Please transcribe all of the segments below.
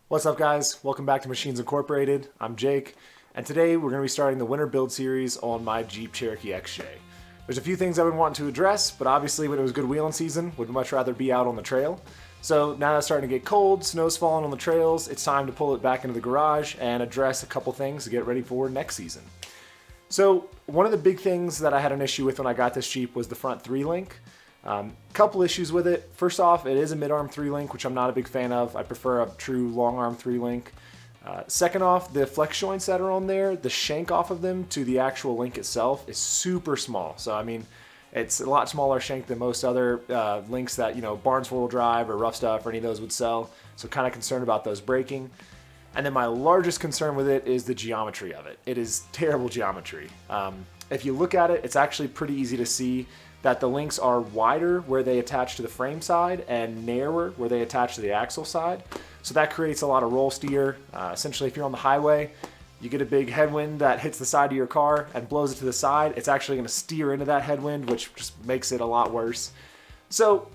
What's up, guys? Welcome back to Machines Incorporated. I'm Jake, and today we're going to be starting the winter build series on my Jeep Cherokee XJ. There's a few things I've been wanting to address, but obviously when it was good wheeling season, would much rather be out on the trail. So now that it's starting to get cold, snow's falling on the trails, it's time to pull it back into the garage and address a couple things to get ready for next season. So one of the big things that I had an issue with when I got this Jeep was the front 3-link. Couple issues with it. First off, it is a mid-arm 3-link, which I'm not a big fan of. I prefer a true long-arm 3-link. Second off, the flex joints that are on there, the shank off of them to the actual link itself is super small. So I mean, it's a lot smaller shank than most other links that, you know, Barnes 4-wheel drive or Rough Stuff or any of those would sell. So kind of concerned about those breaking. And then my largest concern with it is the geometry of it. It is terrible geometry. If you look at it, it's actually pretty easy to see that the links are wider where they attach to the frame side and narrower where they attach to the axle side. So that creates a lot of roll steer. Essentially, if you're on the highway, you get a big headwind that hits the side of your car and blows it to the side. It's actually going to steer into that headwind, which just makes it a lot worse. So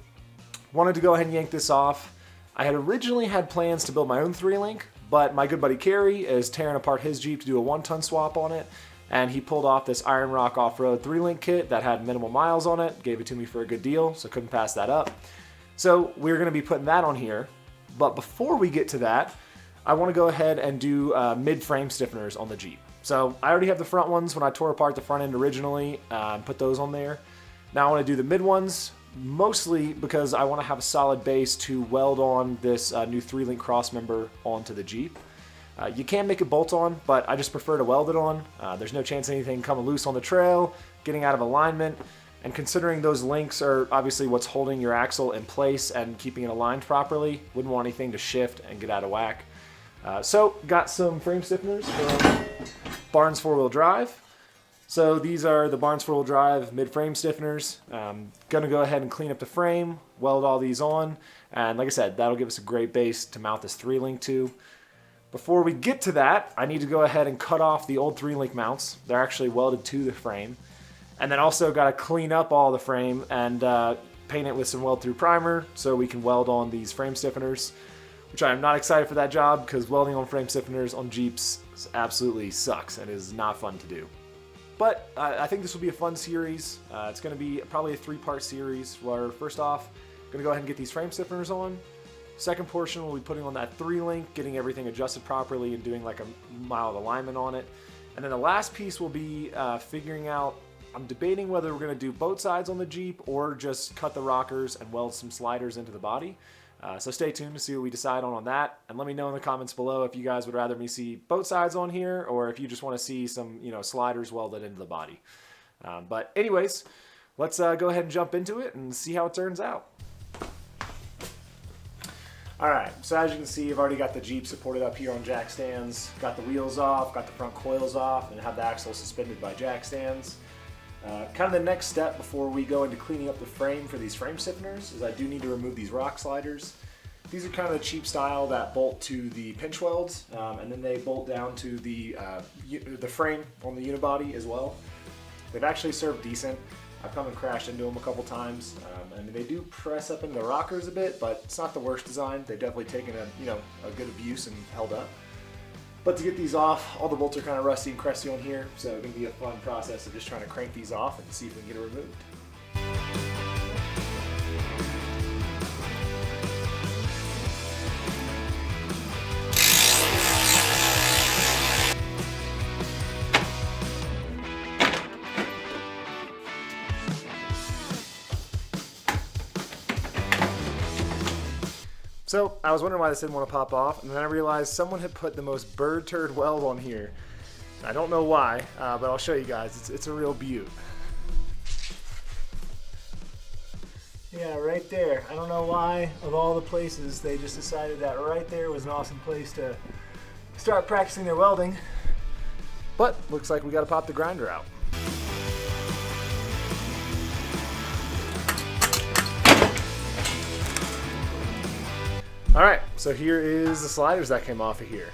wanted to go ahead and yank this off. I had originally had plans to build my own 3-link, but my good buddy Kerry is tearing apart his Jeep to do a 1-ton swap on it. And he pulled off this Iron Rock off-road 3-link kit that had minimal miles on it, gave it to me for a good deal, so couldn't pass that up. So we're going to be putting that on here. But before we get to that, I want to go ahead and do mid-frame stiffeners on the Jeep. So I already have the front ones when I tore apart the front end originally, put those on there. Now I want to do the mid ones, mostly because I want to have a solid base to weld on this new 3-link cross member onto the Jeep. You can make it bolt on, but I just prefer to weld it on. There's no chance of anything coming loose on the trail, getting out of alignment, and considering those links are obviously what's holding your axle in place and keeping it aligned properly, wouldn't want anything to shift and get out of whack. So got some frame stiffeners from Barnes 4-wheel drive. So these are the Barnes 4-wheel drive mid-frame stiffeners. Gonna go ahead and clean up the frame, weld all these on, and like I said, that'll give us a great base to mount this 3-link to. Before we get to that, I need to go ahead and cut off the old 3-link mounts. They're actually welded to the frame. And then also got to clean up all the frame and paint it with some weld-through primer so we can weld on these frame stiffeners, which I am not excited for that job because welding on frame stiffeners on Jeeps absolutely sucks and is not fun to do. But I think this will be a fun series. It's going to be probably a 3-part series where first off, I'm going to go ahead and get these frame stiffeners on. Second portion we'll be putting on that 3-link, getting everything adjusted properly and doing like a mild alignment on it. And then the last piece will be figuring out, I'm debating whether we're going to do both sides on the Jeep or just cut the rockers and weld some sliders into the body. So stay tuned to see what we decide on that. And let me know in the comments below if you guys would rather me see both sides on here or if you just want to see some, sliders welded into the body. But anyways, let's go ahead and jump into it and see how it turns out. Alright, so as you can see, I've already got the Jeep supported up here on jack stands, got the wheels off, got the front coils off, and have the axle suspended by jack stands. Kind of the next step before we go into cleaning up the frame for these frame stiffeners is I do need to remove these rock sliders. These are kind of the cheap style that bolt to the pinch welds, and then they bolt down to the frame on the unibody as well. They've actually served decent. I've come and crashed into them a couple times. I mean, they do press up into the rockers a bit, but it's not the worst design. They've definitely taken a good abuse and held up. But to get these off, all the bolts are kind of rusty and crusty on here, so it's going to be a fun process of just trying to crank these off and see if we can get it removed. So I was wondering why this didn't want to pop off, and then I realized someone had put the most bird turd weld on here. I don't know why, but I'll show you guys. It's a real beaut. Yeah, right there. I don't know why, of all the places, they just decided that right there was an awesome place to start practicing their welding. But looks like we got to pop the grinder out. Alright, so here is the sliders that came off of here.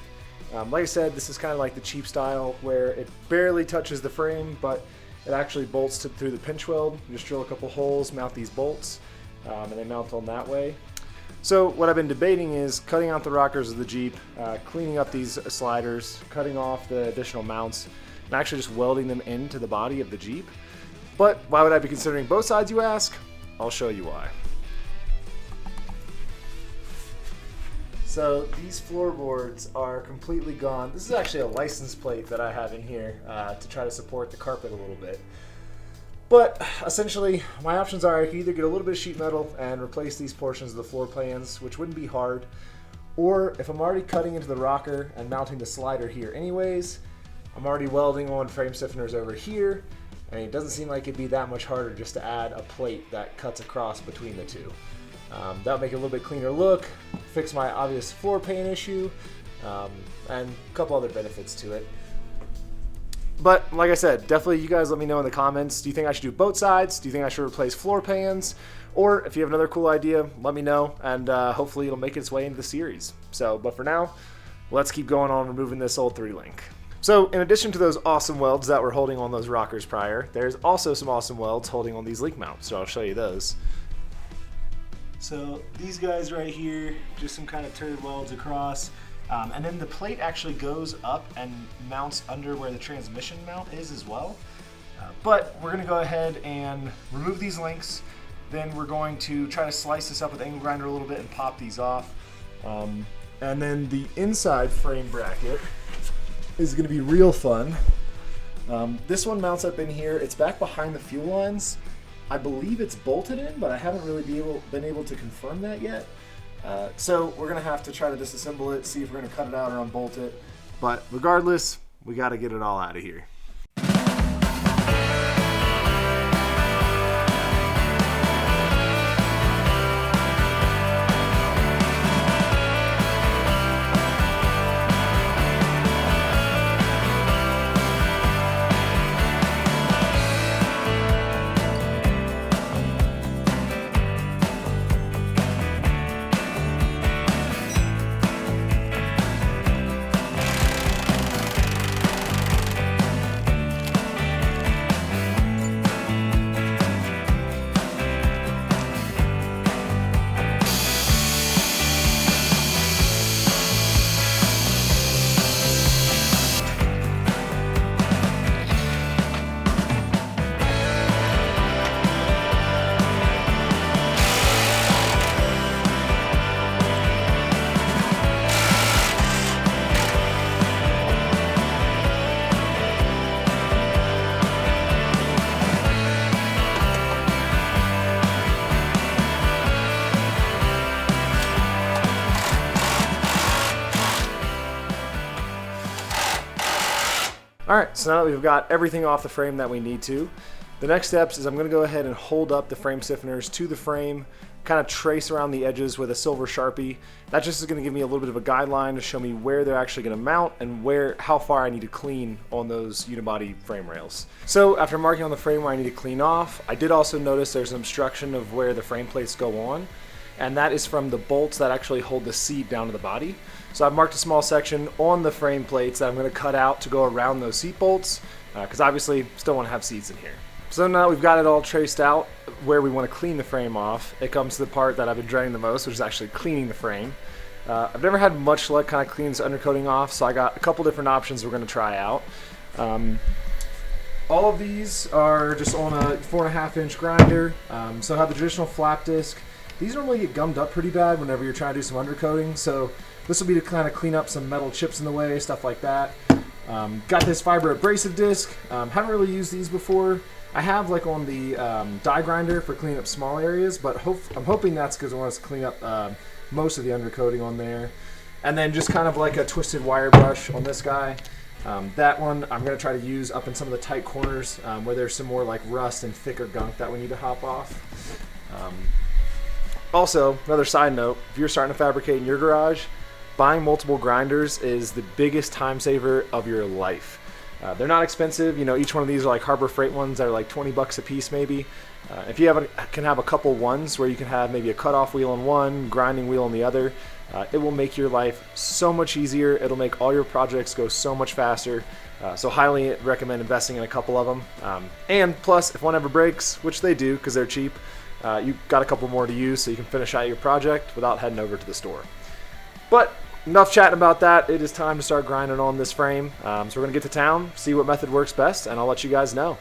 Like I said, this is kind of like the cheap style where it barely touches the frame, but it actually bolts through the pinch weld. You just drill a couple holes, mount these bolts, and they mount on that way. So what I've been debating is cutting out the rockers of the Jeep, cleaning up these sliders, cutting off the additional mounts, and actually just welding them into the body of the Jeep. But why would I be considering both sides, you ask? I'll show you why. So these floorboards are completely gone. This is actually a license plate that I have in here to try to support the carpet a little bit. But essentially, my options are I can either get a little bit of sheet metal and replace these portions of the floor plans, which wouldn't be hard, or if I'm already cutting into the rocker and mounting the slider here anyways, I'm already welding on frame stiffeners over here, and it doesn't seem like it'd be that much harder just to add a plate that cuts across between the two. That would make it a little bit cleaner look, fix my obvious floor pan issue, and a couple other benefits to it. But like I said, definitely you guys let me know in the comments. Do you think I should do both sides? Do you think I should replace floor pans? Or if you have another cool idea, let me know, and hopefully it'll make its way into the series. But for now, let's keep going on removing this old 3-link. So in addition to those awesome welds that were holding on those rockers prior, there's also some awesome welds holding on these link mounts, so I'll show you those. So these guys right here, just some kind of turd welds across. And then the plate actually goes up and mounts under where the transmission mount is as well. But we're going to go ahead and remove these links. Then we're going to try to slice this up with angle grinder a little bit and pop these off. And then the inside frame bracket is going to be real fun. This one mounts up in here. It's back behind the fuel lines. I believe it's bolted in, but I haven't really been able to confirm that yet. So we're gonna have to try to disassemble it, see if we're gonna cut it out or unbolt it. But regardless, we gotta get it all out of here. Alright, so now that we've got everything off the frame that we need to, the next steps is I'm going to go ahead and hold up the frame stiffeners to the frame, kind of trace around the edges with a silver Sharpie. That just is going to give me a little bit of a guideline to show me where they're actually going to mount and how far I need to clean on those unibody frame rails. So after marking on the frame where I need to clean off, I did also notice there's an obstruction of where the frame plates go on, and that is from the bolts that actually hold the seat down to the body. So I've marked a small section on the frame plates that I'm going to cut out to go around those seat bolts, because obviously still want to have seats in here. So now we've got it all traced out where we want to clean the frame off. It comes to the part that I've been dreading the most, which is actually cleaning the frame. I've never had much luck kind of cleaning this undercoating off, so I got a couple different options we're going to try out. All of these are just on a 4.5-inch grinder, so I have the traditional flap disc. These normally get gummed up pretty bad whenever you're trying to do some undercoating, so this will be to kind of clean up some metal chips in the way, stuff like that. Got this fiber abrasive disc. Haven't really used these before. I have like on the die grinder for cleaning up small areas, but I'm hoping that's because I want us to clean up most of the undercoating on there. And then just kind of like a twisted wire brush on this guy. That one I'm going to try to use up in some of the tight corners where there's some more like rust and thicker gunk that we need to hop off. Also, another side note, if you're starting to fabricate in your garage, buying multiple grinders is the biggest time saver of your life. They're not expensive. You know, each one of these are like Harbor Freight ones that are like 20 bucks a piece maybe. If you can have a couple ones where you can have maybe a cutoff wheel on one, grinding wheel on the other, it will make your life so much easier. It'll make all your projects go so much faster. So highly recommend investing in a couple of them. And plus, if one ever breaks, which they do because they're cheap, you've got a couple more to use so you can finish out your project without heading over to the store. But enough chatting about that. It is time to start grinding on this frame. So we're going to get to town, see what method works best, and I'll let you guys know.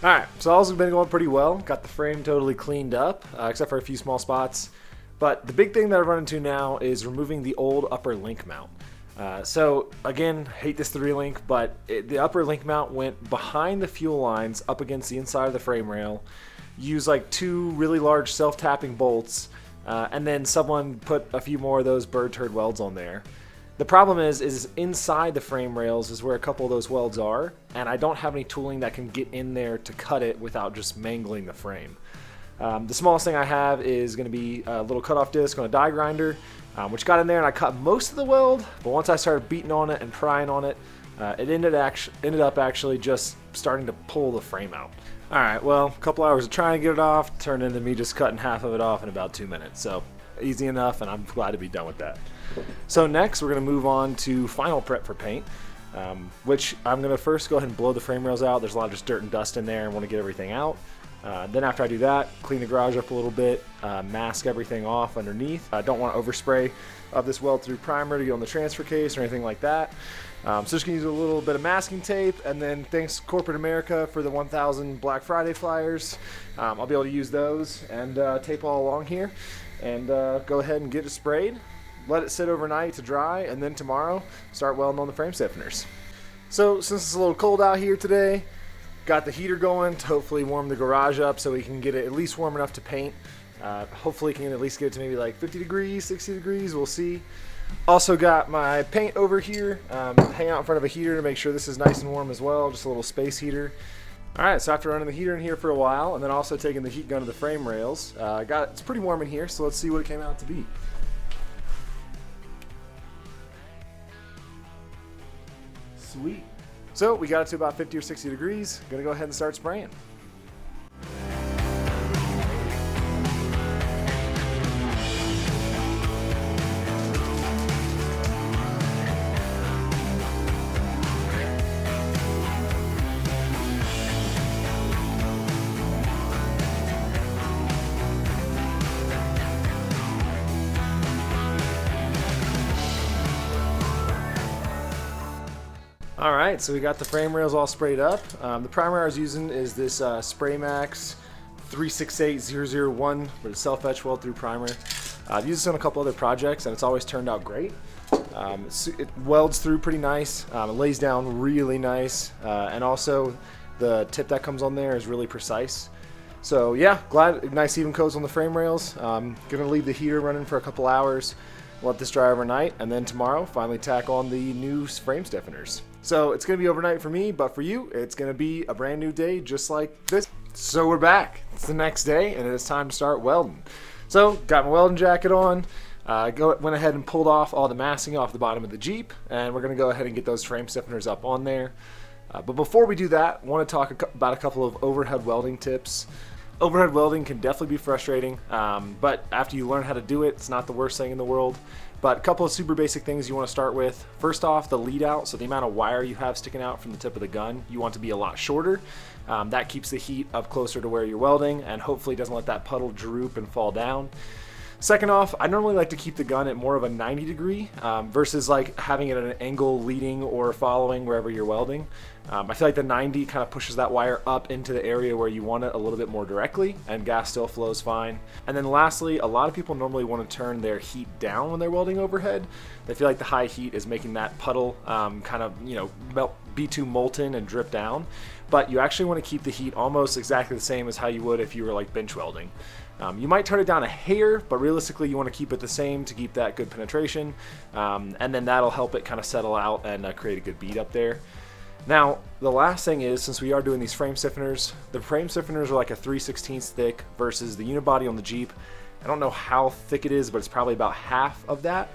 Alright, so all's been going pretty well. Got the frame totally cleaned up, except for a few small spots. But the big thing that I've run into now is removing the old upper link mount. So again, hate this 3-link, but the upper link mount went behind the fuel lines up against the inside of the frame rail. Used like 2 really large self-tapping bolts, and then someone put a few more of those bird turd welds on there. The problem is inside the frame rails is where a couple of those welds are, and I don't have any tooling that can get in there to cut it without just mangling the frame. The smallest thing I have is going to be a little cutoff disc on a die grinder, which got in there and I cut most of the weld, but once I started beating on it and prying on it, it ended up actually just starting to pull the frame out. Alright, well, a couple hours of trying to get it off turned into me just cutting half of it off in about 2 minutes, so easy enough, and I'm glad to be done with that. So next we're going to move on to final prep for paint, which I'm going to first go ahead and blow the frame rails out. There's a lot of just dirt and dust in there and want to get everything out. Then after I do that, clean the garage up a little bit, mask everything off underneath. I don't want to overspray of this weld through primer to get on the transfer case or anything like that. So just going to use a little bit of masking tape, and then thanks Corporate America for the 1,000 Black Friday flyers. I'll be able to use those and tape all along here and go ahead and get it sprayed. Let it sit overnight to dry, and then tomorrow start welding on the frame stiffeners. So since it's a little cold out here today, got the heater going to hopefully warm the garage up so we can get it at least warm enough to paint. Hopefully can at least get it to maybe like 50 degrees, 60 degrees, we'll see. Also got my paint over here, hanging out in front of a heater to make sure this is nice and warm as well, just a little space heater. Alright, so after running the heater in here for a while, and then also taking the heat gun to the frame rails, it's pretty warm in here, so let's see what it came out to be. Sweet. So we got it to about 50 or 60 degrees. Gonna go ahead and start spraying. Alright, so we got the frame rails all sprayed up. The primer I was using is this SprayMax 368001 for the self-etch weld through primer. I've used this on a couple other projects and it's always turned out great. It welds through pretty nice, it lays down really nice, and also the tip that comes on there is really precise. So yeah, glad nice even coats on the frame rails. Gonna leave the heater running for a couple hours, let this dry overnight, and then tomorrow finally tack on the new frame stiffeners. So it's going to be overnight for me, but for you, it's going to be a brand new day just like this. So we're back. It's the next day, and it's time to start welding. So got my welding jacket on, went ahead and pulled off all the masking off the bottom of the Jeep, and we're going to go ahead and get those frame stiffeners up on there. But before we do that, I want to talk about a couple of overhead welding tips. Overhead welding can definitely be frustrating, but after you learn how to do it, it's not the worst thing in the world. But a couple of super basic things you want to start with. First off, the lead out, so the amount of wire you have sticking out from the tip of the gun, you want to be a lot shorter. That keeps the heat up closer to where you're welding and hopefully doesn't let that puddle droop and fall down. Second off, I normally like to keep the gun at more of a 90 degree versus like having it at an angle leading or following wherever you're welding. I feel like the 90 kind of pushes that wire up into the area where you want it a little bit more directly, and gas still flows fine. And then lastly, a lot of people normally want to turn their heat down when they're welding overhead. They feel like the high heat is making that puddle kind of, be too molten and drip down. But you actually want to keep the heat almost exactly the same as how you would if you were like bench welding. You might turn it down a hair, but realistically you want to keep it the same to keep that good penetration, and then that'll help it kind of settle out and create a good bead up there. Now, the last thing is, since we are doing these frame stiffeners, the frame stiffeners are like a 3/16 thick versus the unibody on the Jeep. I don't know how thick it is, but it's probably about half of that.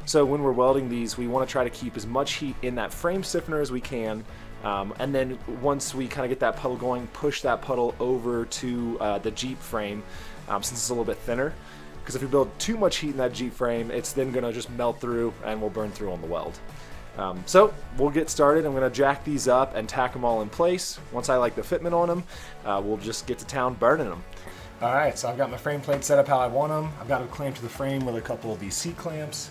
So when we're welding these, we want to try to keep as much heat in that frame stiffener as we can, And then once we kind of get that puddle going, push that puddle over to the Jeep frame since it's a little bit thinner. Because if we build too much heat in that Jeep frame, it's then going to just melt through and will burn through on the weld. So we'll get started. I'm going to jack these up and tack them all in place. Once I like the fitment on them, we'll just get to town burning them. Alright, so I've got my frame plates set up how I want them. I've got them clamped to the frame with a couple of these seat clamps.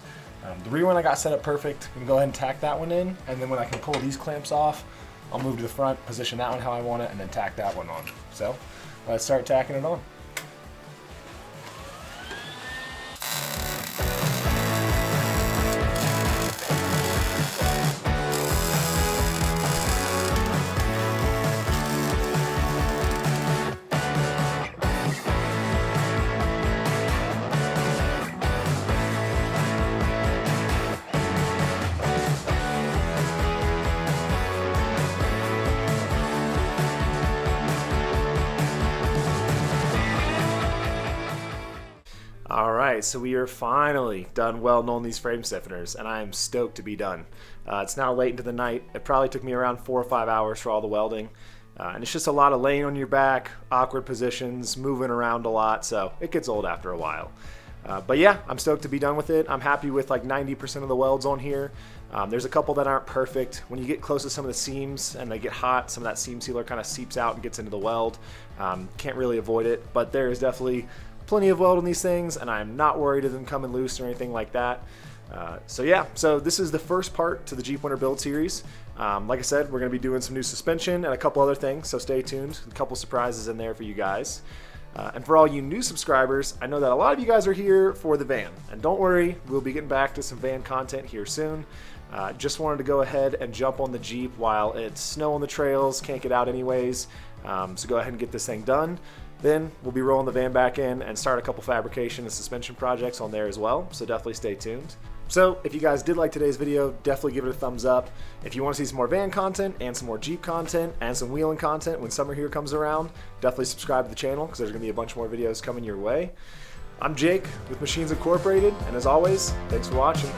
The rear one I got set up perfect. I'm going to go ahead and tack that one in, and then when I can pull these clamps off, I'll move to the front, position that one how I want it, and then tack that one on. So let's start tacking it on. Alright, so we are finally done welding on these frame stiffeners, and I am stoked to be done. It's now late into the night. It probably took me around 4 or 5 hours for all the welding. And it's just a lot of laying on your back, awkward positions, moving around a lot, so it gets old after a while. But yeah, I'm stoked to be done with it. I'm happy with like 90% of the welds on here. There's a couple that aren't perfect. When you get close to some of the seams and they get hot, some of that seam sealer kind of seeps out and gets into the weld. Can't really avoid it, but there is definitely plenty of weld on these things, and I'm not worried of them coming loose or anything like that. So yeah, so this is the first part to the Jeep Winter Build series. Like I said, we're going to be doing some new suspension and a couple other things, so stay tuned. A couple surprises in there for you guys. And for all you new subscribers, I know that a lot of you guys are here for the van. And don't worry, we'll be getting back to some van content here soon. Just wanted to go ahead and jump on the Jeep while it's snow on the trails, can't get out anyways. So go ahead and get this thing done. Then we'll be rolling the van back in and start a couple fabrication and suspension projects on there as well, so definitely stay tuned. So if you guys did like today's video, definitely give it a thumbs up. If you want to see some more van content and some more Jeep content and some wheeling content when summer here comes around, definitely subscribe to the channel because there's going to be a bunch more videos coming your way. I'm Jake with Machines Incorporated, and as always, thanks for watching.